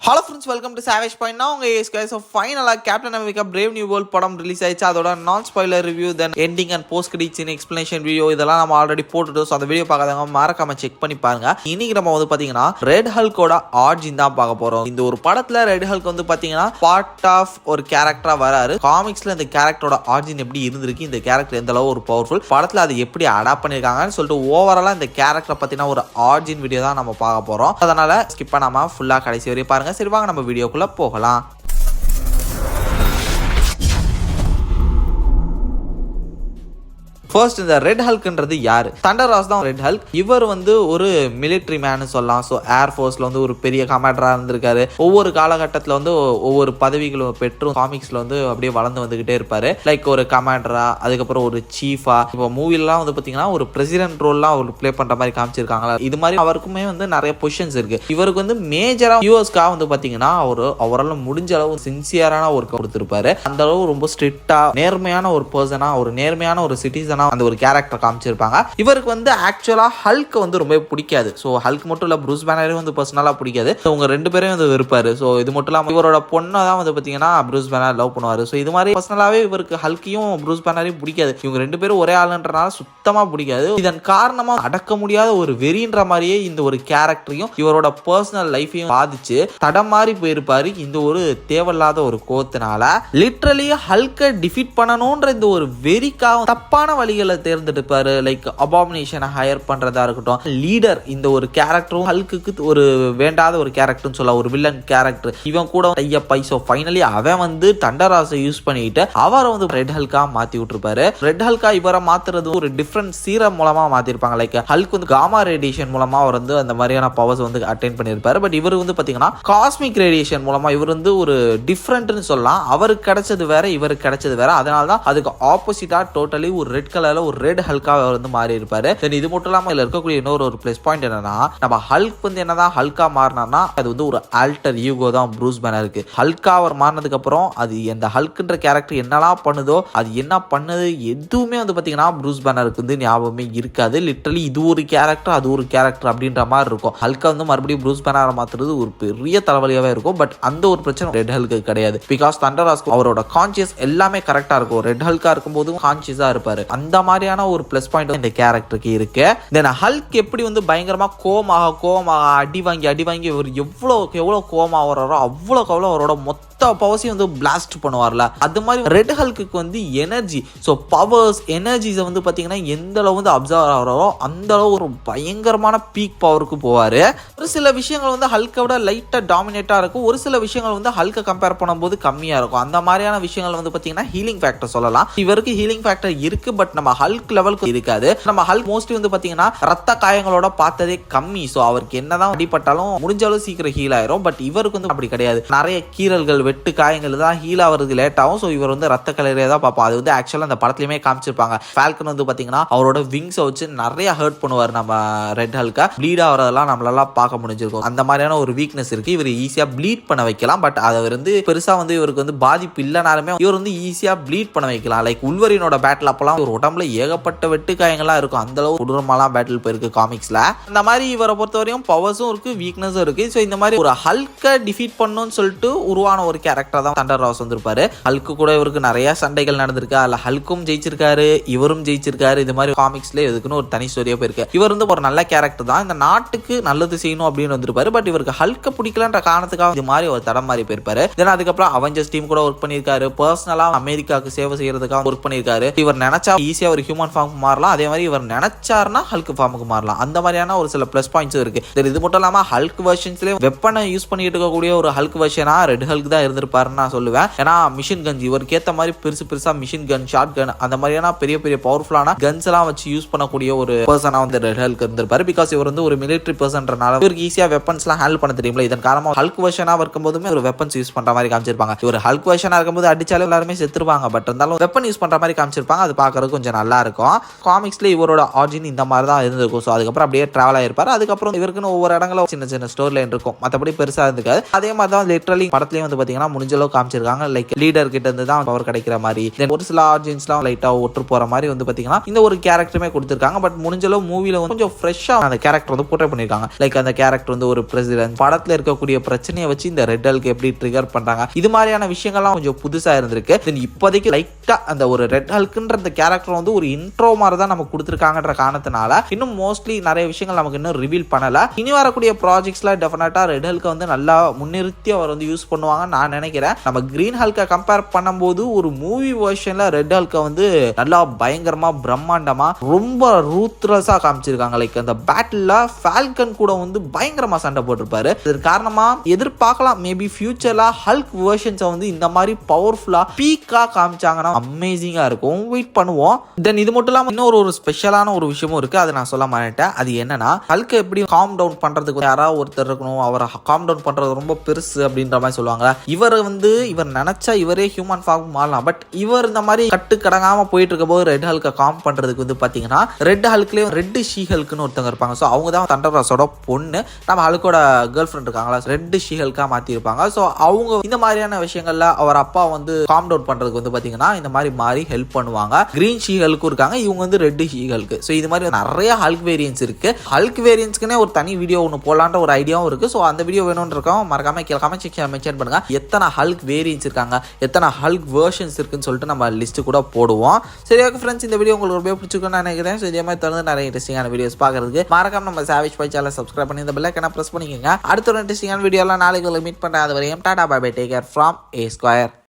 Hello friends, welcome to savage point. நான் உங்கள் ace guys. ஃபைனலாக captain America brave new world படம் release ஆயிடுச்சு. அதோட நான் spoiler review, then ending and post credits scene explanation video இதெல்லாம் நம்ம ஆல்ரெடி போட்டுட்டோம். ஸோ அந்த வீடியோ பார்க்காதவங்க மறக்காம செக் பண்ணி பாருங்க. இன்னைக்கு நம்ம வந்து பார்த்தீங்கன்னா ரெட் ஹல்கோட ஆர்ஜின் தான் பார்க்க போகிறோம். இந்த ஒரு படத்தில் ரெட் ஹல்க் வந்து பார்த்தீங்கன்னா பார்ட் ஆஃப் ஒரு கேரக்டராக வராரு. காமிக்ஸில் இந்த கேரக்டரோட ஆர்ஜின் எப்படி இருந்திருக்கு, இந்த கேரக்டர் எந்த அளவு ஒரு பவர்ஃபுல், படத்தில் அதை எப்படி அடாப்ட் பண்ணியிருக்காங்கன்னு சொல்லிட்டு ஓவராலாக இந்த கேரக்டரை பற்றின ஒரு ஆர்ஜின் வீடியோ தான் நம்ம பார்க்க போகிறோம். அதனால ஸ்கிப் பண்ணாமல் ஃபுல்லாக கடைசி வரையும் பாருங்க. சரி வாங்க நம்ம வீடியோக்குள்ள போகலாம். ஃபர்ஸ்ட், இந்த ரெட் ஹல்க்ன்றது யாரு? தண்டர் ராஸ் தான் ரெட் ஹல்க். இவர் வந்து ஒரு மிலிட்ரி மேனு சொல்லலாம். ஸோ ஏர்ஃபோர்ஸ்ல வந்து ஒரு பெரிய கமாண்டரா இருந்திருக்காரு. ஒவ்வொரு காலகட்டத்தில் வந்து ஒவ்வொரு பதவிகளும் பெற்றும் காமிக்ஸ்ல வந்து அப்படியே வளர்ந்து வந்துகிட்டே இருப்பாரு. லைக் ஒரு கமாண்டரா, அதுக்கப்புறம் ஒரு சீஃபா. இப்போ மூவிலாம் வந்து பாத்தீங்கன்னா ஒரு பிரசிடென்ட் ரோல்லாம் அவர் பிளே பண்ற மாதிரி காமிச்சிருக்காங்களா. இது மாதிரி அவருக்குமே வந்து நிறைய பொசிஷன்ஸ் இருக்கு. இவருக்கு வந்து மேஜரா யூஎஸ்க்காக வந்து பாத்தீங்கன்னா அவரால் முடிஞ்ச அளவு சின்சியரான ஒர்க் கொடுத்திருப்பாரு. அந்த அளவு ரொம்ப ஸ்ட்ரிக்டா நேர்மையான ஒரு பர்சனா, ஒரு நேர்மையான ஒரு சிட்டிசனா அந்த ஒரு கேரக்டர் காமிச்சிருப்பாங்க. இவருக்கு வந்து ஆக்சுவலா ஹல்க் வந்து ரொம்ப பிடிக்காது. ஸோ ஹல்க் மட்டும் இல்ல, ப்ரூஸ் பேனரையும் வந்து பர்சனலா பிடிக்காது. உங்க ரெண்டு பேரும் வந்து வெறுப்பாரு. ஸோ இது மட்டும் இல்லாம இவரோட பொண்ணை தான் வந்து பாத்தீங்கன்னா ப்ரூஸ் பேனர் லவ் பண்ணுவாரு. ஸோ இது மாதிரி பர்சனலாவே இவருக்கு ஹல்கையும் ப்ரூஸ் பேனரையும் பிடிக்காது. இவங்க ரெண்டு பேரும் ஒரே ஆளுன்றனால சுத்தமா பிடிக்காது. இதன் காரணமா அடக்க முடியாத ஒரு வெறின்ற மாதிரியே இந்த ஒரு கேரக்டரையும் இவரோட பர்சனல் லைஃபையும் பாதிச்சு தடம் மாறி போயிருப்பாரு. இந்த ஒரு தேவையில்லாத ஒரு கோத்தினால லிட்டரலி ஹல்கை டிஃபீட் பண்ணணும்ன்ற இந்த ஒரு வெறிக்காக தப்பான வழிகளை தேர்ந்தெடுப்பாரு. லைக் அபாமினேஷனை ஹையர் பண்றதா இருக்கட்டும். லீடர் இந்த ஒரு கேரக்டரும் ஹல்குக்கு ஒரு வேண்டாத ஒரு கேரக்டர்னு சொல்லலாம், ஒரு வில்லன் கேரக்டர். இவன் கூட டையப்பை. ஸோ ஃபைனலி அவன் வந்து தண்டராசை யூஸ் பண்ணிட்டு அவரை வந்து ரெட் ஹல்கா மாத்தி விட்டுருப்பாரு. ரெட் ஹல்கா இவரை மாத்துறது ஒரு டிஃப்ரெண்ட் சீரம் மூலமா மாத்திருப்பாங்க. லைக் ஹல்க் வந்து காமா ரேடியேஷன் மூலமா அவர் வந்து அந்த மாதிரியான பவர்ஸ் வந்து அட்டைன் பண்ணிருப்பாரு. பட் இவர் வந்து பாத்தீங்கன்னா காஸ்மிக் ரேடியேஷன் மூலமா இவர் வந்து ஒரு டிஃப்ரெண்ட்னு சொல்லலாம். அவருக்கு கிடைச்சது வேற, இவருக்கு கிடைச்சது வேற. அதனால தான் அதுக்கு ஆப்போசிட்டா டோட்டலி ஒரு ரெட் கலர்ல ஒரு ரெட் ஹல்கா வந்து மாறி இருப்பாரு. இது மட்டும் இல்லாம இதுல இருக்கக்கூடிய இன்னொரு பிளஸ் பாயிண்ட் என்னன்னா, நம்ம ஹல்க் வந்து என்னதான் ஹல்கா மாறினா அது வந்து ஒரு ஆல்டர் ஈகோ தான் ப்ரூஸ் பேனருக்கு. ஹல்கா அவர் மாறினதுக்கு அப்புறம் அது இந்த ஹல்க்ன்ற கேரக்டர் என்னெல்லாம் பண்ணுதோ, அது என்ன பண்ணது எதுவுமே வந்து பாத்தீங்கன்னா ப்ரூஸ் பேனருக்கு வந்து ஞாபகமே இருக்காது. லிட்டரலி இது ஒரு கேரக்டர், அது ஒரு கேரக்டர் அப்படின்ற மாதிரி இருக்கும். ஹல்கா வந்து மறுபடியும் ப்ரூஸ் பேனரை மாத்துறது ஒரு பெரிய தலைவலியாவே இருக்கும். பட் அந்த ஒரு பிரச்சனை ரெட் ஹல்க்கு கிடையாது. பிகாஸ் தண்டராஸ் அவரோட கான்சியஸ் எல்லாமே கரெக்டா இருக்கும். ரெட் ஹல்கா இருக்கும் போது கான்சியஸா இருப்பாரு. அந்த மாதிரியான ஒரு பிளஸ் பாயிண்ட் இந்த கேரக்டருக்கு இருக்கு. தென் ஹல்க் எப்படி வந்து பயங்கரமா கோவமாக அடி வாங்கி இவர் எவ்வளவு கோவமா வர்றாரோ அவ்வளவு அவரோட மொத்த பவர்ஸையும் வந்து பிளாஸ்ட் பண்ணுவார்ல. அது மாதிரி ரெட் ஹல்க்கு வந்து எனர்ஜி, ஸோ பவர்ஸ் எனர்ஜிஸை வந்து பார்த்தீங்கன்னா எந்த அளவு வந்து அப்சர்வ் ஆகிறாரோ அந்த அளவு ஒரு பயங்கரமான பீக் பவருக்கு போவார். ஒரு சில விஷயங்கள் வந்து ஹல்கை விட லைட்டாக டாமினேட்டாக இருக்கும். ஒரு சில விஷயங்கள் வந்து ஹல்கை கம்பேர் பண்ணும்போது கம்மியாக இருக்கும். அந்த மாதிரியான விஷயங்கள் வந்து பார்த்தீங்கன்னா ஹீலிங் ஃபேக்டர் சொல்லலாம். இவருக்கு ஹீலிங் ஃபேக்டர் இருக்கு, பட் நம்ம ஹல்க் லெவலுக்கு இருக்காது. நம்ம ஹல்க் மோஸ்ட்லி வந்து பார்த்தீங்கன்னா ரத்த காயங்களோட பார்த்ததே கம்மி. ஸோ அவருக்கு என்னதான் அடிப்பட்டாலும் முடிஞ்ச அளவு சீக்கிரம் ஹீல் ஆயிரும். பட் இவருக்கு வந்து அப்படி கிடையாது. நிறைய கீறல்கள், வெட்டு காயங்கள் தான் ஹீல் ஆகிறதுக்கு லேட் ஆகும். ஸோ இவர் வந்து ரத்த கலரையே தான் பார்ப்போம். அது வந்து ஆக்சுவலாக அந்த படத்துலையுமே காமிச்சிருப்பாங்க. ஃபால்கன் வந்து பார்த்தீங்கன்னா அவரோட விங்ஸை வச்சு நிறைய ஹர்ட் பண்ணுவார் நம்ம ரெட் ஹல்கா. ப்ளீட் ஆகிறதெல்லாம் நம்மளால பார்க்க முடிஞ்சிருக்கும். அந்த மாதிரியான ஒரு வீக்னஸ் இருக்கு. இவர் ஈஸியாக ப்ளீட் பண்ண வைக்கலாம். பட் அதை வந்து பெருசாக வந்து இவருக்கு வந்து பாதிப்பு இல்லைனாலுமே இவர் வந்து ஈஸியாக ப்ளீட் பண்ண வைக்கலாம். லைக் உல்வரினோட பேட்டில் அப்பெல்லாம் ஒரு உடம்புல ஏகப்பட்ட வெட்டு காயங்கள்லாம் இருக்கும். அந்த அளவு கொடூரமாலாம் பேட்டில் போயிருக்கு காமிக்ஸ்ல. அந்த மாதிரி இவரை பொறுத்தவரையும் பவர்ஸும் இருக்கு, வீக்னஸும் இருக்கு. ஸோ இந்த மாதிரி ஒரு ஹல்கை டிஃபீட் பண்ணணும்னு சொல்லிட்டு உருவான ஒரு கேரக்டர் தான் தண்டர் ராஸ் வந்திருப்பாரு. ஹல்க்கு கூட இவருக்கு நிறைய சண்டைகள் நடந்திருக்கு. அதுல ஹல்க்கும் ஜெயிச்சிருக்காரு, இவரும் ஜெயிச்சிருக்காரு. இது மாதிரி காமிக்ஸ்ல எதுக்குன்னு ஒரு தனி ஸ்டோரியா போயிருக்கு. இவர் வந்து ஒரு நல்ல கேரக்டர் தான், இந்த நாட்டுக்கு நல்லது செய்யணும் அப்படின்னு வந்திருப்பாரு. பட் இவருக்கு ஹல்க பிடிக்கலன்ற காரணத்துக்காக இது மாதிரி ஒரு தடம் மாறி போயிருப்பாரு. தென் அதுக்கப்புறம் அவெஞ்சர்ஸ் டீம் கூட ஒர்க் பண்ணியிருக்காரு. பர்சனலா அமெரிக்காவுக்கு சேவை செய்யறதுக்காக ஒர்க் பண்ணியிருக்காரு. இவர் நினைச்சா ஈஸியா ஒரு ஹியூமன் ஃபார்முக்கு மாறலாம். அதே மாதிரி இவர் நினைச்சாருன்னா ஹல்க் ஃபார்முக்கு மாறலாம். அந்த மாதிரியான ஒரு சில பிளஸ் பாயிண்ட்ஸ் இருக்கு. இது மட்டும் இல்லாம ஹல்க் வெர்ஷன்ஸ்லயே வெப்பனை யூஸ் பண்ணிட்டு இருக்கக்கூடிய ஒரு ஹல்க் வெர்ஷனா ரெட் ஹல்க் தான் இருந்திருப்பாரு நான் சொல்லுவேன். ஏன்னா மிஷின் கன்ஸ் இவருக்கு ஏத்த மாதிரி பெருசா மிஷின் கன், ஷார்ட் கன் அந்த மாதிரியான பெரிய பவர்ஃபுல்லான கன்ஸ் எல்லாம் வச்சு யூஸ் பண்ணக்கூடிய ஒரு பர்சனா வந்து ரெட் ஹல்க் இருந்திருப்பாரு. பிகாஸ் இவர் வந்து ஒரு மிலிட்டரி பர்சன்றனால இவருக்கு ஈஸியா வெப்பன்ஸ் எல்லாம் ஹேண்டில் பண்ண தெரியும்ல. இதன் காரணமா ஹல்க் வெர்ஷனா இருக்கும்போதுமே ஒரு வெப்பன்ஸ் யூஸ் பண்ற மாதிரி காமிச்சிருப்பாங்க. இவர் ஹல்க் வெர்ஷனா இருக்கும்போது அடிச்சாலும் எல்லாருமே செத்துருவாங்க. பட் இருந்தாலும் வெப்பன் யூஸ் பண்ற மாதிரி காமிச்சிருப்பாங்க. அது பார்க்கறதுக்கு கொஞ்சம் நல்லா இருக்கும். காமிக்ஸ்ல இவரோட ஆர்ஜின் இந்த மாதிரி தான் இருந்திருக்கும். ஸோ அதுக்கப்புறம் அப்படியே டிராவல் ஆயிருப்பாரு. அதுக்கப்புறம் இவருக்குன்னு ஒவ்வொரு இடங்களும் சின்ன ஸ்டோரி லைன் இருக்கும். மற்றபடி பெருசா இருந்திருக்காது. அதே மாதிரி தான் லிட்டரலி படத்துலயும் வந்து பாத்தீங்கன்னா முடிஞ்ச அளவு காமிச்சிருக்காங்க. லைக் லீடர் கிட்ட இருந்து தான் பவர் கிடைக்கிற மாதிரி, ஒரு சில ஆர்ஜின்ஸ்லாம் லைட்டா ஒற்று போற மாதிரி வந்து பாத்தீங்கன்னா இந்த ஒரு கேரக்டருமே கொடுத்திருக்காங்க. பட் முடிஞ்ச அளவு மூவில கொஞ்சம் ஃப்ரெஷ்ஷா அந்த கேரக்டர் வந்து போர்ட்ரே பண்ணிருக்காங்க. லைக் அந்த கேரக்டர் வந்து ஒரு பிரசிடென்ட், படத்துல இருக்கக்கூடிய பிரச்சனையை வச்சு இந்த ரெட் ஹல்க் எப்படி ட்ரிகர் பண்றாங்க, இது மாதிரியான விஷயங்கள்லாம் கொஞ்சம் புதுசா இருந்திருக்கு. தென் இப்போதைக்கு லைட்டா அந்த ஒரு ரெட் ஹல்க்ன்ற அந்த கேரக்டர் வந்து ஒரு இன்ட்ரோ மாதிரி தான் நமக்கு கொடுத்திருக்காங்கன்ற காரணத்தினால இன்னும் மோஸ்ட்லி நிறைய விஷயங்கள் நமக்கு இன்னும் ரிவீல் பண்ணல. இனி வரக்கூடிய ப்ராஜெக்ட்ஸ்ல டெஃபினட்டா ரெட் ஹல்க் வந்து நல்லா முன்னிறுத்தி அவர் வந்து யூஸ் பண்ணுவாங்க நான் நினைக்கிறேன். நம்ம கிரீன் ஹல்கை கம்பேர் பண்ணும்போது ஒரு மூவி வெர்ஷன்ல ரெட் ஹல்கை வந்து நல்லா பயங்கரமா பிரம்மாண்டமா ரொம்ப ரூத்லெஸ்ஸா காமிச்சிருக்காங்க. லைக் அந்த பேட்டில்ல ஃபால்கன் கூட வந்து பயங்கரமா சண்டை போட்டிருப்பாரு. இதற்கு காரணமா எதிர்பார்க்கலாம் மேபி ஃபியூச்சர்ல ஹல்க் வெர்ஷன்ஸை வந்து இந்த மாதிரி பவர்ஃபுல்லா பீக்கா காமிச்சாங்கன்னா அமேசிங்கா இருக்கும். வெயிட் பண்ணுவோம். தென் இது மட்டும் இல்லாம இன்னொரு ஒரு ஸ்பெஷலான ஒரு விஷயமும் இருக்கு, அதை நான் சொல்ல மாட்டேன். அது என்னன்னா ஹல்க் எப்படி காம் டவுன் பண்றதுக்கு யாராவது ஒருத்தர் இருக்கணும், அவரை காம் டவுன் பண்றது ரொம்ப பெருசு அப்படின்ற மாதிரி சொல்லுவாங்க. இவர் நினைச்சா இவரே ஹியூமன் ஃபார்ம் மாறலாம். பட் இவர் இந்த மாதிரி கட்டு கடங்காம போயிட்டு இருக்க போது ரெட் ஹல்கை காம் பண்றதுக்கு வந்து பாத்தீங்கன்னா ரெட் ஹல்க்லயும் ரெட் ஷீ ஹல்க்னு ஒருத்தவங்க இருப்பாங்க. ஸோ அவங்க தான் தண்டர் ராஸோட பொண்ணு, நம்ம ஹல்கோட கேர்ள் ஃப்ரெண்ட் இருக்காங்களா, ரெட் ஷீ ஹல்கா மாத்தி இருப்பாங்க. ஸோ அவங்க இந்த மாதிரியான விஷயங்கள்ல அவர் அப்பா வந்து காம் டவுன் பண்றதுக்கு வந்து பாத்தீங்கன்னா இந்த மாதிரி மாறி ஹெல்ப் பண்ணுவாங்க. கிரீன் ஷீ ஹல்க்கும் இருக்காங்க, இவங்க வந்து ரெட் ஷீ ஹல்க். ஸோ இது மாதிரி நிறைய ஹல்க் வேரியன்ஸ் இருக்கு. ஹல்க் வேரியன்ஸ்க்குனே ஒரு தனி வீடியோ ஒன்று போடலான்ற ஒரு ஐடியாவும் இருக்கு. ஸோ அந்த வீடியோ வேணும்னு இருக்கோம், மறக்காம கீழே கமெண்ட் செக்ஷன் மென்ஷன் பண்ணுங்க. எத்தனை ஹல்க் வேரியன்ஸ் இருக்காங்க, எத்தனை ஹல்க் வெர்ஷன்ஸ் இருக்குன்னு சொல்லிட்டு நம்ம லிஸ்ட் கூட போடுவோம். சரி ஓகே ஃப்ரெண்ட்ஸ், இந்த வீடியோ உங்களுக்கு ரொம்ப பிடிச்சிருக்குன்னு நினைக்கிறேன். ஸோ இதே மாதிரி தொடர்ந்து நிறைய இன்ட்ரெஸ்டிங்கான வீடியோஸ் பார்க்கறதுக்கு மறக்காம நம்ம சாவேஜ் பை சேனலை சப்ஸ்கிரைப் பண்ணி இந்த பெல் ஐகானை பிரஸ் பண்ணிக்கோங்க. அடுத்த ஒரு இன்ட்ரெஸ்டிங்கான வீடியோலாம் நாளைக்கு மீட் பண்ணுறேன். அது வரையும் tata bye bye, take care from A Square.